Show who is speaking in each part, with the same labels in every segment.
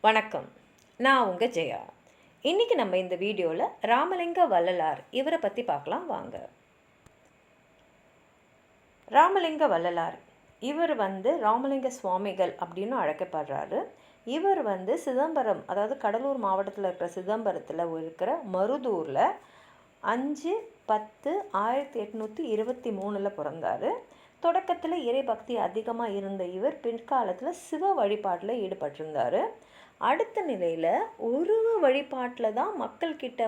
Speaker 1: வணக்கம். நான் உங்கள் ஜெயா. இன்றைக்கி நம்ம இந்த வீடியோவில் ராமலிங்க வள்ளலார் இவரை பற்றி பார்க்கலாம் வாங்க. ராமலிங்க வள்ளலார் இவர் ராமலிங்க சுவாமிகள் அப்படின்னு அழைக்கப்படுறாரு. இவர் சிதம்பரம், அதாவது கடலூர் மாவட்டத்தில் இருக்கிற சிதம்பரத்தில் இருக்கிற மருதூரில் 5/10/1823 பிறந்தார். தொடக்கத்தில் இறைபக்தி அதிகமாக இருந்த இவர் பிற்காலத்தில் சிவ வழிபாட்டில் ஈடுபட்டிருந்தார். அடுத்த நிலையில் உருவ வழிபாட்டில் தான் மக்கள்கிட்ட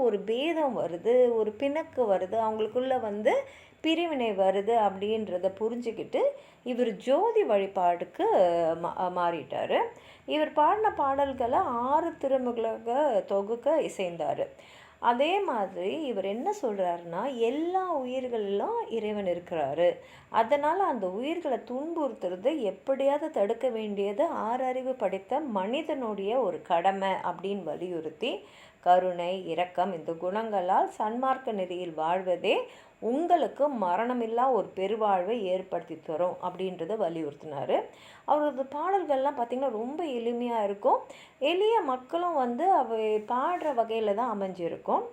Speaker 1: ஒரு பேதம் வருது, ஒரு பிணக்கு வருது, அவங்களுக்குள்ள பிரிவினை வருது அப்படின்றத புரிஞ்சுக்கிட்டு இவர் ஜோதி வழிபாடுக்கு மாறிட்டார். இவர் பாடின பாடல்களை 6 திருமுகளாக தொகுக்க இசைந்தார். அதே மாதிரி இவர் என்ன சொல்கிறாருன்னா, எல்லா உயிர்களிலும் இறைவன் இருக்கிறாரு, அதனால் அந்த உயிர்களை துன்புறுத்துறது எப்படியாவது தடுக்க வேண்டியது ஆறறிவு படைத்த மனிதனுடைய ஒரு கடமை அப்படின்னு வலியுறுத்தி, கருணை, இரக்கம் இந்த குணங்களால் சன்மார்க்க நெறியில் வாழ்வதே உங்களுக்கு மரணமில்லா ஒரு பெருவாழ்வை ஏற்படுத்தி தரும் அப்படின்றத வலியுறுத்தினார். அவரது பாடல்கள்லாம் பார்த்திங்கன்னா ரொம்ப எளிமையாக இருக்கும். எளிய மக்களும் அவை பாடுற வகையில் தான் அமைஞ்சிருக்கும்.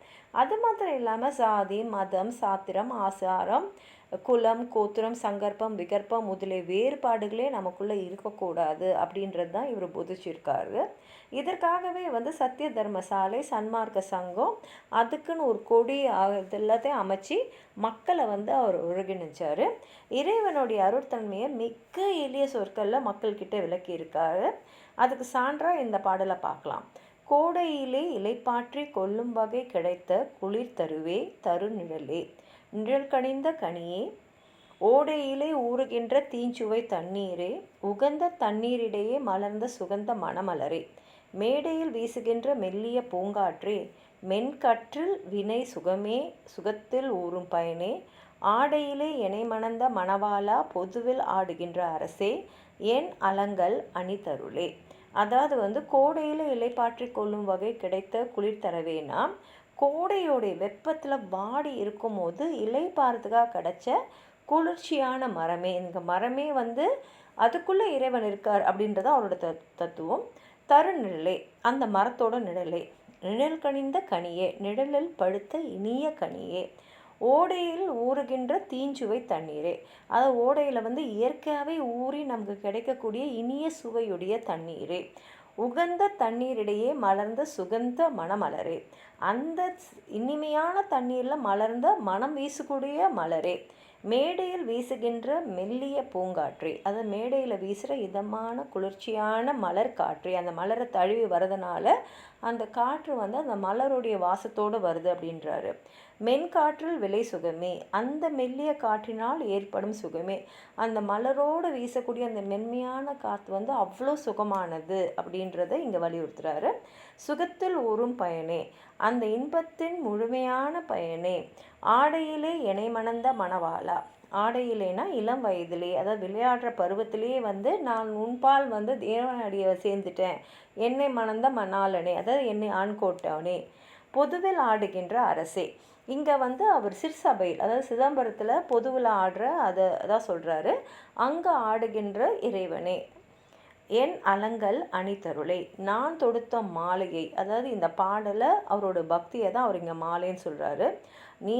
Speaker 1: அது மாத்திரம் இல்லாமல் சாதி, மதம், சாத்திரம், ஆசாரம், குலம், கோத்திரம், சங்கற்பம், விகற்பம் முதலிய வேறுபாடுகளே நமக்குள்ளே இருக்கக்கூடாது அப்படின்றது தான் இவர் போதிச்சிருக்காரு. இதற்காகவே சத்திய தர்மசாலை, சன்மார்க்க சங்கம், அதுக்குன்னு ஒரு கொடி எல்லாத்தையும் அமைச்சு மக்களை அவர் ஒருங்கிணைச்சார். இறைவனுடைய அருட்தன்மையை மிக எளிய சொற்களில் மக்கள்கிட்ட விளக்கியிருக்காரு. அதுக்கு சான்றாக இந்த பாடலை பார்க்கலாம். கோடையிலே இலைப்பாற்றி கொள்ளும் வகை கிடைத்த குளிர் தருவே தரு நிழலே, நிழல் கனிந்த கனியே, ஓடையிலே ஊறுகின்ற தீஞ்சுவை தண்ணீரே, உகந்த தண்ணீரிடையே மலர்ந்த சுகந்த மணமலரே, மேடையில் வீசுகின்ற மெல்லிய பூங்காற்றே, மென்கற்றில் வினை சுகமே சுகத்தில் ஊறும் பயனே, ஆடையிலே எனை மணந்த மணவாளா, பொதுவில் ஆடுகின்ற அரசே, என் அலங்கல் அணிதருளே. அதாவது கோடையில் இலைப்பாற்றி கொள்ளும் வகை கிடைத்த குளிர் தரவேனா, கோடையோடைய வெப்பத்தில் வாடி இருக்கும் போது இலை பாரத்துக்காக கிடைச்ச குளிர்ச்சியான மரமே. இந்த மரமே அதுக்குள்ளே இறைவன் இருக்கார் அப்படின்றது அவரோட தத்துவம். தருநிழலே, அந்த மரத்தோட நிழலே, நிழல் கனிந்த கனியே, நிழலில் பழுத்த இனிய கனியே, ஓடையில் ஊறுகின்ற தீஞ்சுவை தண்ணீரே, அதாவது ஓடையில் இயற்கையாகவே ஊறி நமக்கு கிடைக்கக்கூடிய இனிய சுவையுடைய தண்ணீரே, உகந்த தண்ணீரிடையே மலர்ந்த சுகந்த மணமலரே, அந்த இனிமையான தண்ணீரில் மலர்ந்த மனம் வீசக்கூடிய மலரே, மேடையில் வீசுகின்ற மெல்லிய பூங்காற்றே, அது மேடையில் வீசுகிற இதமான குளிர்ச்சியான மலர் காற்றே, அந்த மலரை தழுவி வரதுனால அந்த காற்று அந்த மலருடைய வாசத்தோடு வருது அப்படின்றாரு. மென்காற்றில் விலை சுகமே, அந்த மெல்லிய காற்றினால் ஏற்படும் சுகமே, அந்த மலரோடு வீசக்கூடிய அந்த மென்மையான காற்று அவ்வளோ சுகமானது அப்படின்றத இங்கே வலியுறுத்துறாரு. சுகத்தில் ஊறும் பயனே, அந்த இன்பத்தின் முழுமையான பயனே, ஆடையிலே எனை மணந்த மணவாளா, ஆடையிலேனா இளம் வயதிலே, அதாவது விளையாடுற பருவத்திலேயே நான் உன்பால் தேவனடியை சேர்ந்துட்டேன், என்னை மணந்த மணாளனே, அதாவது என்னை ஆண்கோட்டவனே, பொதுவில் ஆடுகின்ற அரசே. இங்கே அவர் சிற்சபையில், அதாவது சிதம்பரத்தில் பொதுவில் ஆடுற அதான் சொல்கிறாரு. அங்கே ஆடுகின்ற இறைவனே, என் அலங்கல் அணிதருளை, நான் தொடுத்த மாலையை, அதாவது இந்த பாடலை அவரோட பக்தியை தான் அவர் இங்கே மாலைன்னு சொல்கிறாரு. நீ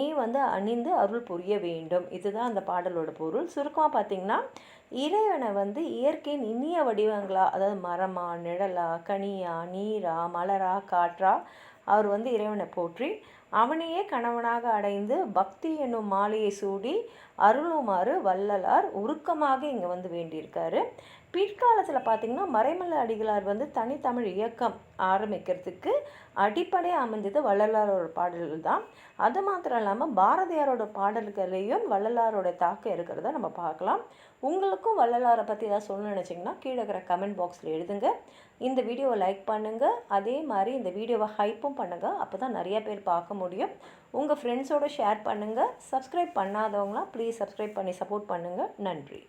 Speaker 1: அணிந்து அருள் புரிய வேண்டும், இதுதான் அந்த பாடலோட பொருள். சுருக்கமாக பார்த்திங்கன்னா, இறைவனை இயற்கையின் இனிய வடிவங்களா, அதாவது மரமா, நிழலா, கனியா, நீரா, மலரா, காற்றா அவர் இறைவனை போற்றி அவனையே கணவனாக அடைந்து பக்தி என்னும் மாலையை சூடி அருளுமாறு வள்ளலார் உருக்கமாக இங்கே வேண்டியிருக்காரு. பிற்காலத்தில் பார்த்திங்கன்னா மறைமலை அடிகளார் தனித்தமிழ் இயக்கம் ஆரம்பிக்கிறதுக்கு அடிப்படை அமைஞ்சது வள்ளலாரோட பாடல்கள் தான். அது மாத்திரம் இல்லாமல் பாரதியாரோட பாடல்களையும் வள்ளலாரோட தாக்கம் இருக்கிறத நம்ம பார்க்கலாம். உங்களுக்கும் வள்ளலாரை பற்றி ஏதாவது சொல்லணும்னு நினச்சிங்கன்னா கீழே இருக்கிற கமெண்ட் பாக்ஸில் எழுதுங்க. இந்த வீடியோவை லைக் பண்ணுங்கள், அதே மாதிரி இந்த வீடியோவை ஹைப்பும் பண்ணுங்கள், அப்போ தான் நிறையா பேர் பார்க்க முடியும். உங்கள் ஃப்ரெண்ட்ஸோடு ஷேர் பண்ணுங்கள். சப்ஸ்கிரைப் பண்ணாதவங்களாம் ப்ளீஸ் சப்ஸ்கிரைப் பண்ணி சப்போர்ட் பண்ணுங்கள். நன்றி.